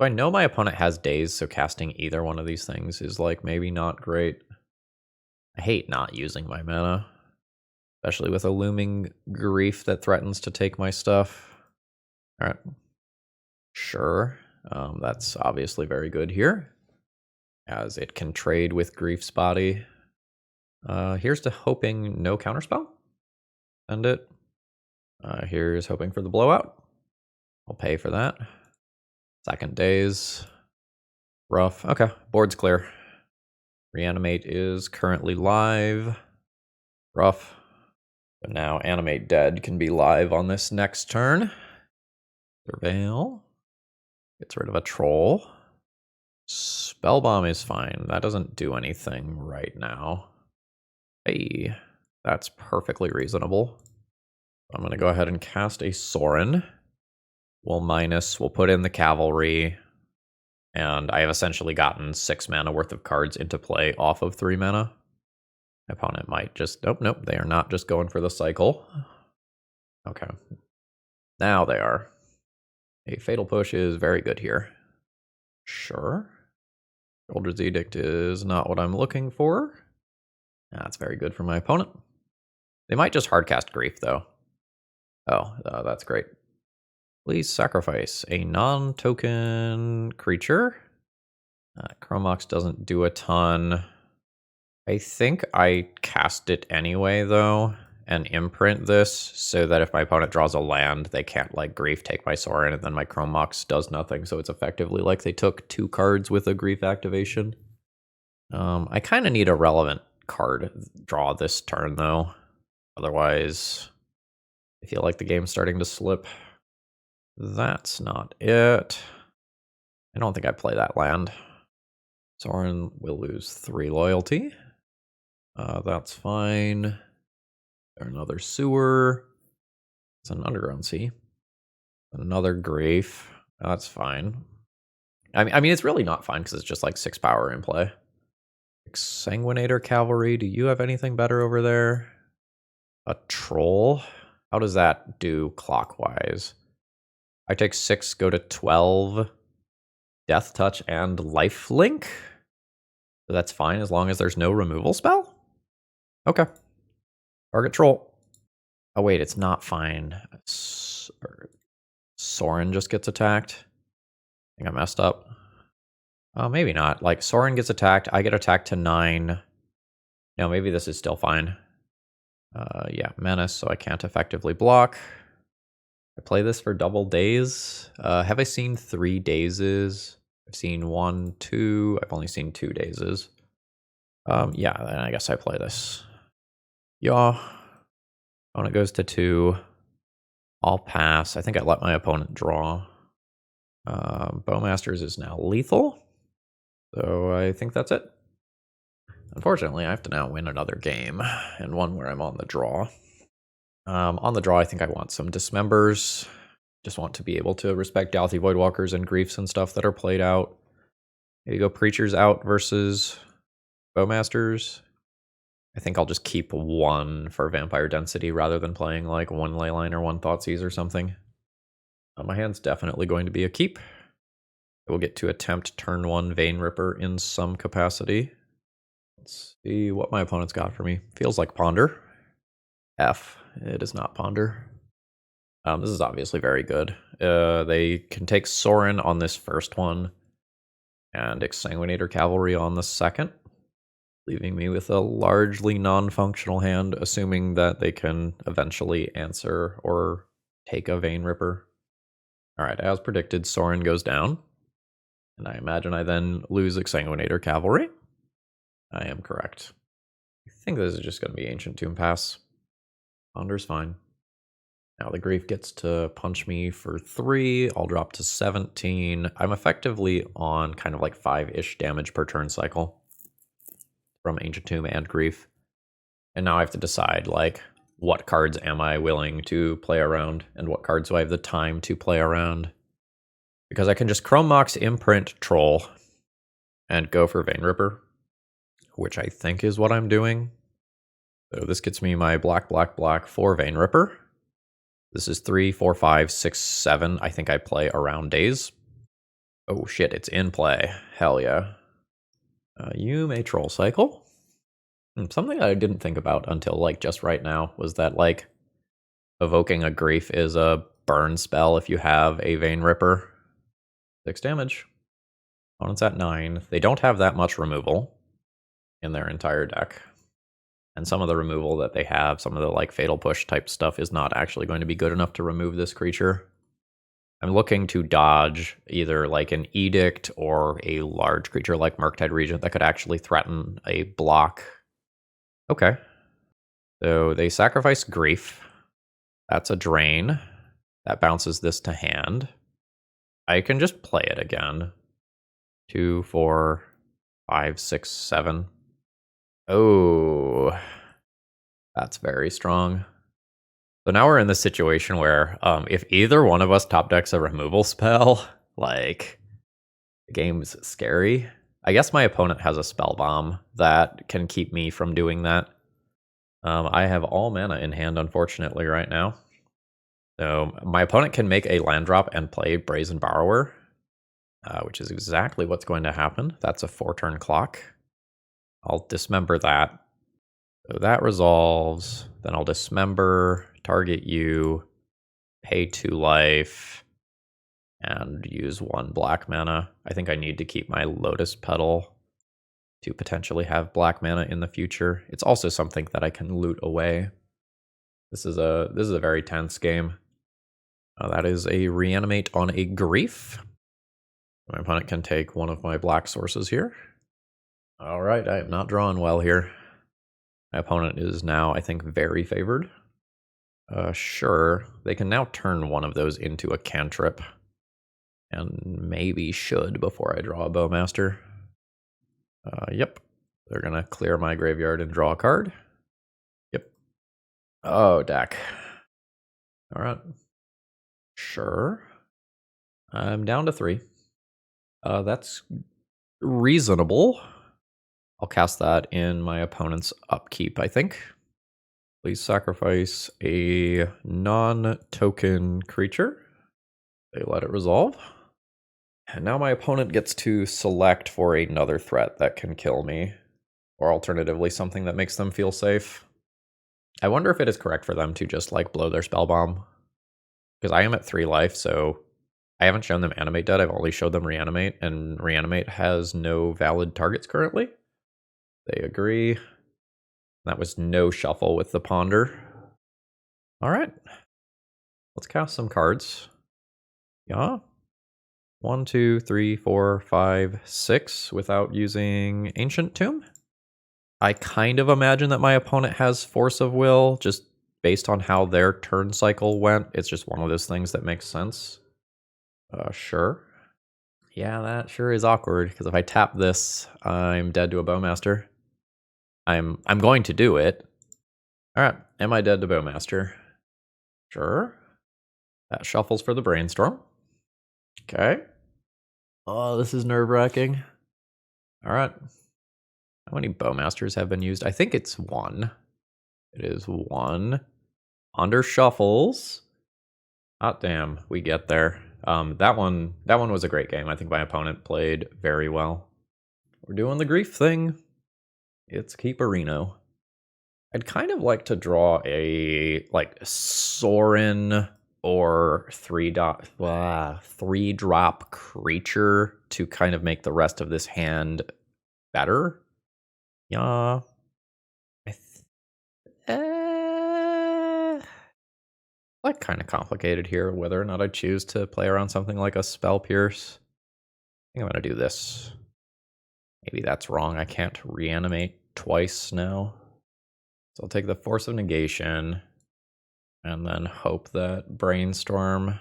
I know my opponent has Daze, so casting either one of these things is like maybe not great. I hate not using my mana, especially with a looming Grief that threatens to take my stuff. Alright. Sure. That's obviously very good here, as it can trade with Grief's body. Here's to hoping no counterspell. Send it. Here's hoping for the blowout. I'll pay for that. Second Daze. Rough. Okay, board's clear. Reanimate is currently live. Rough. So now Animate dead can be live on this next turn. Surveil. Gets rid of a troll. Spellbomb is fine. That doesn't do anything right now. Hey, that's perfectly reasonable. I'm going to go ahead and cast a Sorin. We'll put in the Cavalry, and I have essentially gotten 6 mana worth of cards into play off of 3 mana. My opponent might just... Nope, they are not just going for the cycle. Okay. Now they are. A Fatal Push is very good here. Sure. Shoulder's Edict is not what I'm looking for. That's very good for my opponent. They might just hardcast Grief, though. Oh, that's great. Please sacrifice a non-token creature. Chromox doesn't do a ton. I think I cast it anyway, though, and imprint this so that if my opponent draws a land, they can't, like, Grief take my Sorin, and then my Chromox does nothing, so it's effectively like they took 2 cards with a Grief activation. I kind of need a relevant card draw this turn, though. Otherwise, I feel like the game's starting to slip. That's not it. I don't think I play that land. Sorin will lose 3 loyalty. That's fine. Another sewer. It's an underground sea. Another Grief. That's fine. I mean, it's really not fine because it's just like 6 power in play. Exsanguinator Cavalry. Do you have anything better over there? A troll? How does that do clockwise? I take 6, go to 12. Death Touch and Lifelink? So that's fine as long as there's no removal spell? Okay. Target troll. Oh wait, it's not fine. Sorin just gets attacked. I think I messed up. Maybe not. Like, Sorin gets attacked, I get attacked to 9. No, maybe this is still fine. Yeah, menace, so I can't effectively block. I play this for double days. Have I seen 3 dazes? I've seen 1, 2. I've only seen 2 dazes. Yeah, then I guess I play this. Yeah. Opponent goes to 2. I'll pass. I think I let my opponent draw. Bowmasters is now lethal. So I think that's it. Unfortunately, I have to now win another game, and one where I'm on the draw. On the draw, I think I want some dismembers. Just want to be able to respect Dalthy Voidwalkers and Griefs and stuff that are played out. Maybe go Preachers out versus Bowmasters. I think I'll just keep 1 for Vampire Density rather than playing like 1 Leyline or 1 Thoughtseize or something. My hand's definitely going to be a keep. I will get to attempt turn 1 Vein Ripper in some capacity. Let's see what my opponent's got for me. Feels like Ponder. F. It is not Ponder. This is obviously very good. They can take Sorin on this first one and Exsanguinator Cavalry on the second, leaving me with a largely non-functional hand, assuming that they can eventually answer or take a Vein Ripper. Alright, as predicted, Sorin goes down. And I imagine I then lose Exsanguinator Cavalry. I am correct. I think this is just going to be Ancient Tomb Pass. Ponder's fine. Now the Grief gets to punch me for 3. I'll drop to 17. I'm effectively on kind of like 5-ish damage per turn cycle from Ancient Tomb and Grief. And now I have to decide, like, what cards am I willing to play around and what cards do I have the time to play around. Because I can just Chrome Mox Imprint Troll and go for Vein Ripper, which I think is what I'm doing. So this gets me my black, 4 Vein Ripper. This is 3, 4, 5, 6, 7. I think I play around days. Oh shit, it's in play. Hell yeah. You may Troll Cycle. Something I didn't think about until like just right now was that like evoking a Grief is a burn spell if you have a Vein Ripper. 6 damage. Opponent's at 9. They don't have that much removal in their entire deck. And some of the removal that they have, some of the like Fatal Push type stuff, is not actually going to be good enough to remove this creature. I'm looking to dodge either like an Edict or a large creature like Murktide Regent that could actually threaten a block. Okay. So they sacrifice Grief. That's a drain. That bounces this to hand. I can just play it again. 2, 4, 5, 6, 7. Oh, that's very strong. So now we're in this situation where if either one of us top decks a removal spell, like, the game's scary. I guess my opponent has a spell bomb that can keep me from doing that. I have all mana in hand, unfortunately, right now. So my opponent can make a land drop and play Brazen Borrower, which is exactly what's going to happen. That's a 4-turn clock. I'll dismember that. So that resolves. Then I'll dismember, target you, pay 2 life, and use 1 black mana. I think I need to keep my Lotus Petal to potentially have black mana in the future. It's also something that I can loot away. This is a very tense game. That is a Reanimate on a Grief. My opponent can take one of my black sources here. All right, I am not drawing well here. My opponent is now, I think, very favored. Sure, they can now turn one of those into a cantrip. And maybe should before I draw a Bowmaster. Yep, they're gonna clear my graveyard and draw a card. Yep. Oh, deck. All right. Sure. I'm down to 3. That's reasonable. I'll cast that in my opponent's upkeep, I think. Please sacrifice a non-token creature. They let it resolve. And now my opponent gets to select for another threat that can kill me. Or alternatively, something that makes them feel safe. I wonder if it is correct for them to just, like, blow their spell bomb. Because I am at 3 life, so I haven't shown them Animate dead, I've only showed them Reanimate, and Reanimate has no valid targets currently. They agree. That was no shuffle with the Ponder. Alright. Let's cast some cards. Yeah. 1, 2, 3, 4, 5, 6 without using Ancient Tomb. I kind of imagine that my opponent has Force of Will, just based on how their turn cycle went. It's just one of those things that makes sense. Sure. Yeah, that sure is awkward, because if I tap this, I'm dead to a Bowmaster. I'm going to do it. Alright, am I dead to Bowmaster? Sure. That shuffles for the Brainstorm. Okay. Oh, this is nerve-wracking. Alright. How many Bowmasters have been used? I think it's 1. It is 1. Under shuffles. Hot damn, we get there. That one was a great game. I think my opponent played very well. We're doing the grief thing. It's Keeperino. I'd kind of like to draw a like Sorin or 3-drop creature to kind of make the rest of this hand better. Yeah. Like kind of complicated here whether or not I choose to play around something like a Spell Pierce. I think I'm gonna do this. Maybe that's wrong. I can't reanimate twice now. So I'll take the Force of Negation and then hope that Brainstorm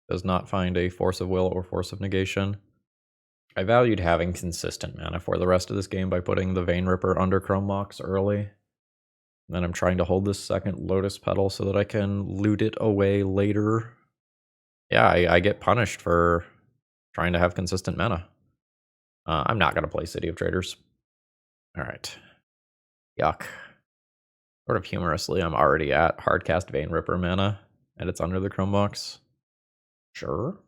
does not find a Force of Will or Force of Negation. I valued having consistent mana for the rest of this game by putting the Vein Ripper under Chrome Mox early. And then I'm trying to hold this second Lotus Petal so that I can loot it away later. Yeah, I get punished for trying to have consistent mana. I'm not going to play City of Traders. Alright. Yuck. Sort of humorously, I'm already at hardcast Vein Ripper mana, and it's under the Chrome Box. Sure.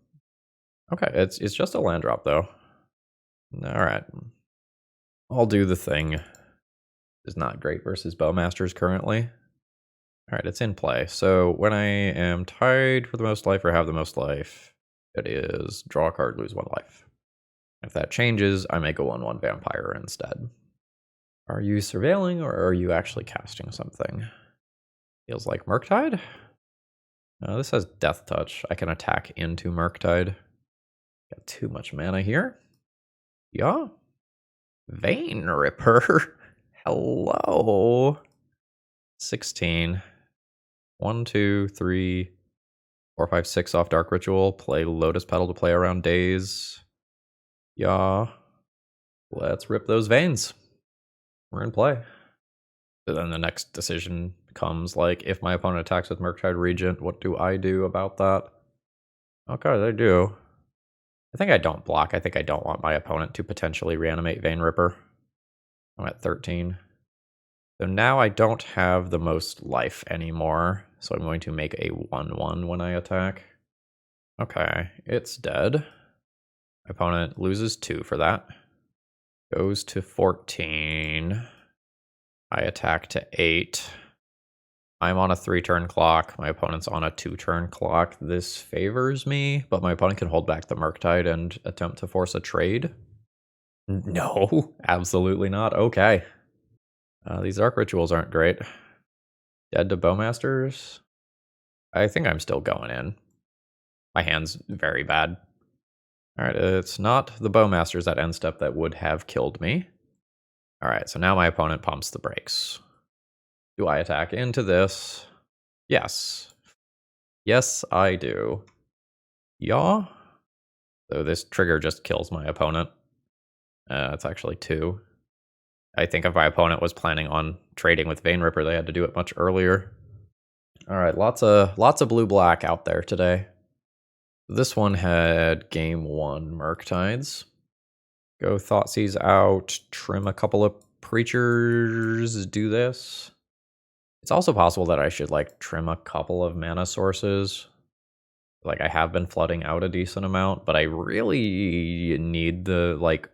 Okay, it's just a land drop, though. Alright. I'll do the thing. Is not great versus Bowmasters currently. Alright, it's in play. So when I am tied for the most life or have the most life, it is draw a card, lose 1 life. If that changes, I make a 1/1 vampire instead. Are you surveilling or are you actually casting something? Feels like Murktide? This has Death Touch. I can attack into Murktide. Got too much mana here. Yeah. Vein Ripper. Hello. 16. 1, 2, 3, 4, 5, 6 off Dark Ritual. Play Lotus Petal to play around Daze. Yeah. Let's rip those veins. We're in play. So then the next decision comes, like, if my opponent attacks with Murktide Regent, what do I do about that? Okay, they do. I think I don't block. I think I don't want my opponent to potentially reanimate Vein Ripper. I'm at 13. So now I don't have the most life anymore, so I'm going to make a 1/1 when I attack. Okay, it's dead. My opponent loses 2 for that. Goes to 14. I attack to 8. I'm on a 3-turn clock. My opponent's on a 2-turn clock. This favors me, but my opponent can hold back the Murktide and attempt to force a trade. No, absolutely not. Okay. These Dark Rituals aren't great. Dead to Bowmasters. I think I'm still going in. My hand's very bad. Alright, it's not the Bowmasters at end step that would have killed me. Alright, so now my opponent pumps the brakes. Do I attack into this? Yes. Yes, I do. Yeah. So this trigger just kills my opponent. It's actually 2. I think if my opponent was planning on trading with Vein Ripper, they had to do it much earlier. Alright, lots of blue-black out there today. This one had game 1 Murktides. Go Thoughtseize out, trim a couple of Preachers, do this. It's also possible that I should, like, trim a couple of mana sources. Like, I have been flooding out a decent amount, but I really need the, like,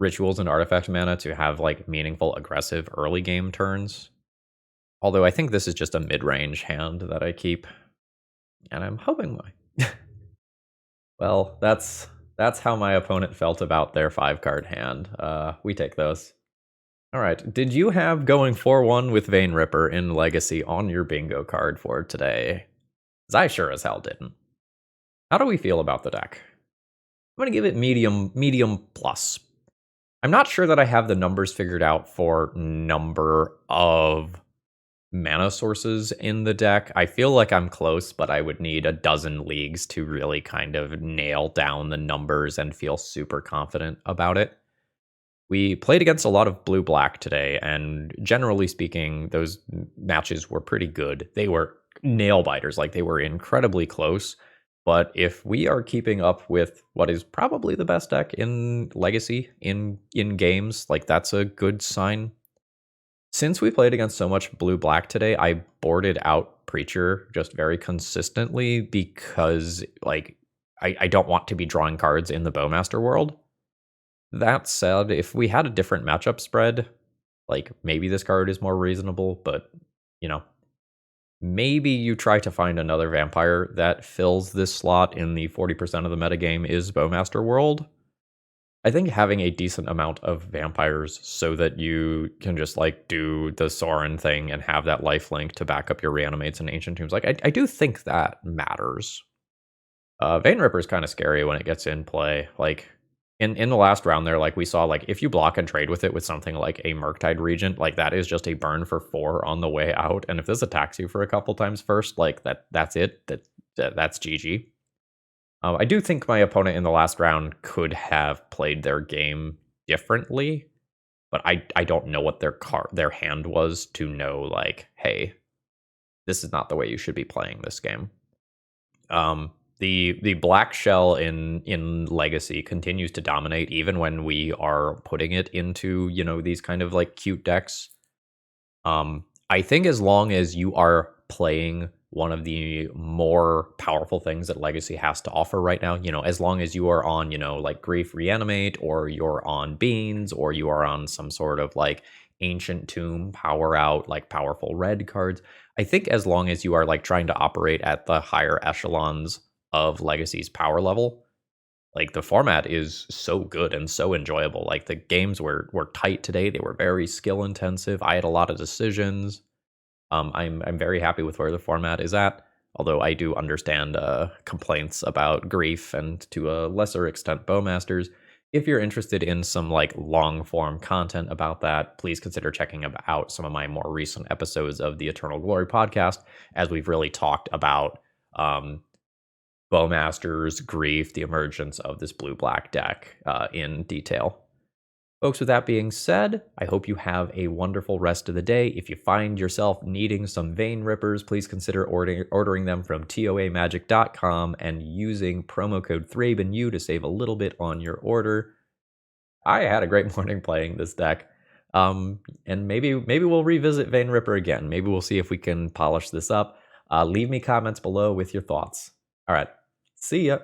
rituals and artifact mana to have, like, meaningful aggressive early game turns. Although I think this is just a mid-range hand that I keep. And I'm hoping my... Well, that's how my opponent felt about their 5-card hand. We take those. Alright, did you have going 4-1 with Vein Ripper in Legacy on your bingo card for today? Because I sure as hell didn't. How do we feel about the deck? I'm going to give it medium plus. I'm not sure that I have the numbers figured out for number of mana sources in the deck. I feel like I'm close, but I would need a dozen leagues to really kind of nail down the numbers and feel super confident about it. We played against a lot of blue-black today, and generally speaking, those matches were pretty good. They were nail-biters, like they were incredibly close. But if we are keeping up with what is probably the best deck in Legacy in games, like that's a good sign. Since we played against so much blue-black today, I boarded out Preacher just very consistently because like I don't want to be drawing cards in the Bowmaster world. That said, if we had a different matchup spread, like maybe this card is more reasonable, but you know, maybe you try to find another vampire that fills this slot in the 40% of the metagame is Bowmaster world. I think having a decent amount of vampires so that you can just like do the Sorin thing and have that lifelink to back up your Reanimates and Ancient Tombs, like I do think that matters. Vein Ripper is kind of scary when it gets in play. Like in the last round there, like we saw, like if you block and trade with it with something like a Murktide Regent, like that is just a burn for 4 on the way out. And if this attacks you for a couple times first, like that's it. That's GG. I do think my opponent in the last round could have played their game differently, but I don't know what their hand was to know, like, hey, this is not the way you should be playing this game. The black shell in Legacy continues to dominate even when we are putting it into, you know, these kind of like cute decks. I think as long as you are playing one of the more powerful things that Legacy has to offer right now, you know, as long as you are on, you know, like Grief Reanimate, or you're on Beans, or you are on some sort of like Ancient Tomb power out, like powerful red cards, I think as long as you are like trying to operate at the higher echelons of Legacy's power level, like the format is so good and so enjoyable. Like the games were tight today. They were very skill intensive. I had a lot of decisions. I'm very happy with where the format is at, although I do understand complaints about Grief and to a lesser extent Bowmasters. If you're interested in some like long form content about that, please consider checking out some of my more recent episodes of the Eternal Glory podcast, as we've really talked about Bowmasters, Grief, the emergence of this blue-black deck in detail. Folks, with that being said, I hope you have a wonderful rest of the day. If you find yourself needing some Vein Rippers, please consider ordering them from toamagic.com and using promo code ThrabenU to save a little bit on your order. I had a great morning playing this deck. And maybe we'll revisit Vein Ripper again. Maybe we'll see if we can polish this up. Leave me comments below with your thoughts. All right. See ya.